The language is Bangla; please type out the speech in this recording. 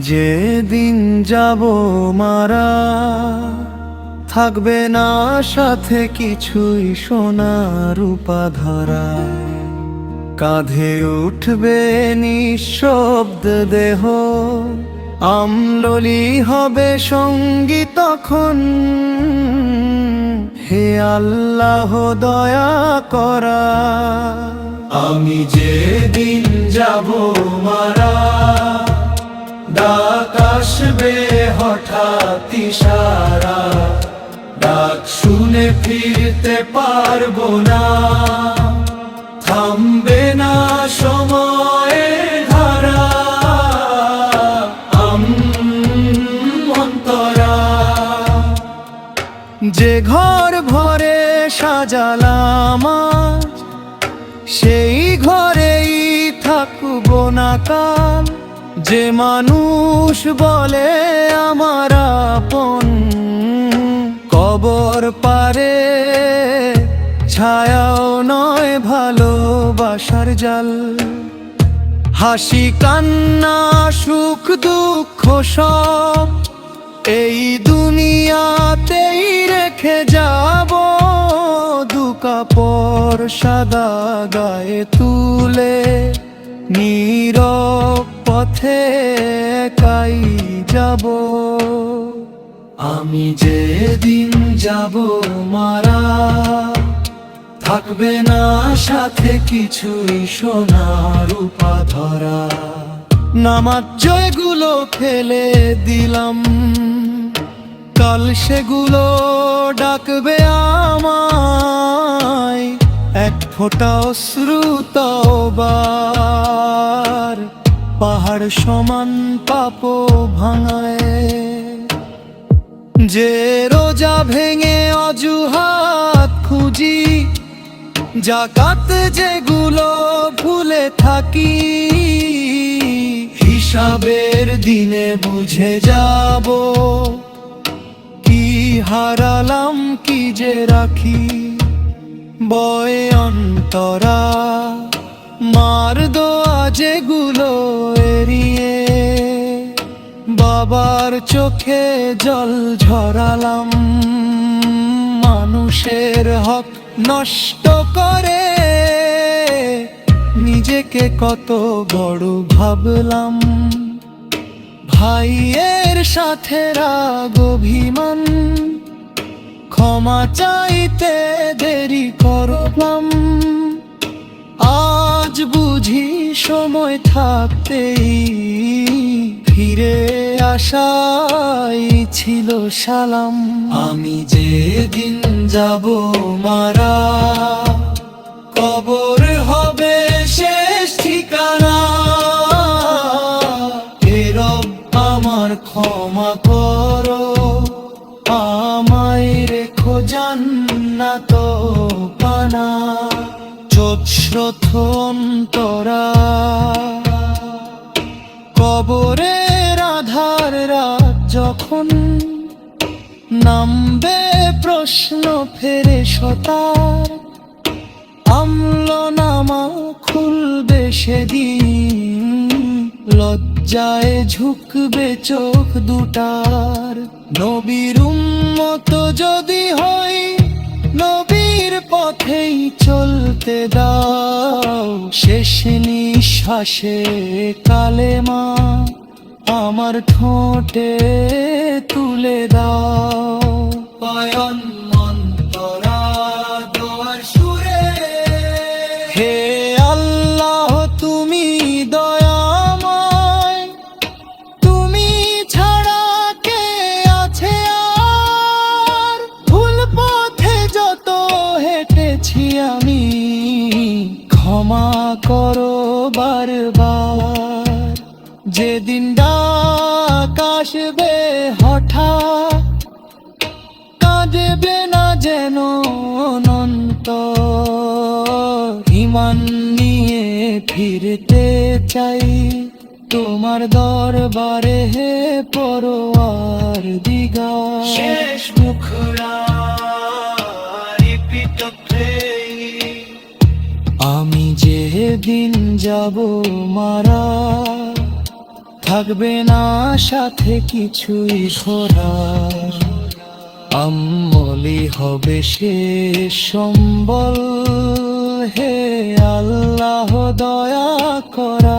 যেদিন যাব মারা, থাকবে না সাথে কিছুই সোনা রূপা ধরা। কাঁধে উঠবে নিঃশব্দ দেহ, আমললি হবে সঙ্গী তখন। হে আল্লাহ দয়া করা, আমি যেদিন যাব মারা, ডাক আসবে হঠাৎ ইশারা। ডাক শুনে ফিরতে পারবো না, থামবে না সময়ের ধারা। অন্তরা যে ঘর ভরে সাজালাম আজ, সেই ঘরেই থাকবো না কাল। যে মানুষ বলে আমার আপন, কবর পারে ছায়াও নয় ভালোবাসার জাল। হাসি কান্না সুখ দুঃখ সব এই দুনিয়াতেই রেখে যাব। দু কাপড় সাদা গায়ে তুলে নীরব পথে একাই যাব। আমি যেদিন যাব মারা, থাকবে না সাথে কিছুই সোনা রূপা ধরা। নামাজ জয়গুলো ফেলে দিলাম, কাল সেগুলো ডাকবে আমায়। এক ফোঁটা অশ্রু তওবার, পাহাড় সমান পাপ ভাঙায়। যে রোজা ভেঙে অজুহাত খুঁজি, যাকাত যেগুলো ভুলে থাকি। হিসাবের দিনে বুঝে যাব, কি হারালাম কি যে রাখি। বয় অন্তরা মার দোয়া যেগুলো এড়িয়ে, বাবার চোখে জল ঝরালাম। মানুষের হক নষ্ট করে নিজেকে কত বড় ভাবলাম। ভাইয়ের সাথে রাগ অভিমান, ক্ষমা চাইতে দেরি করলাম। আজ বুঝি সময় থাকতেই ফিরে আসাই ছিল সালাম। আমি যেদিন যাব মারা, কবর হবে শেষ ঠিকানা। হে রব আমার ক্ষমা করো, আমায় রেখো জান্নাত পানা। চোৎস্রোত অন্তরা কবরের আধার রাত যখন, নামবে প্রশ্ন ফেরেশতার। আমলনামা খুলবে সেদিন, লজ্জায় ঝুঁকবে চোখ দুটার। নবীর উম্মত যদি হই, নবীর পথেই চলতে দাও। শেষ নিঃশ্বাসে কালেমা আমার ঠোঁটে তুলে দাও। পয়ন অন্তরা দোয়ার সুরে, হে আল্লাহ তুমি দয়াময়। তুমি ছাড়া কে আছে আর? ভুল পথে যত হেঁটেছি আমি, ক্ষমা করো বারবার। যেদিন ডাক আসবে হঠাৎ, কাঁদবে না যেন অন্তর। ঈমান নিয়ে ফিরতে চাই তোমার দরবারে, হে পরওয়ার দিগার। শেষ মুখরা আমি যেদিন যাব মারা, থাকবে না সাথে কিছুই খোরা, আমলি হবে শেষ সম্বল। হে আল্লাহ দয়া করা।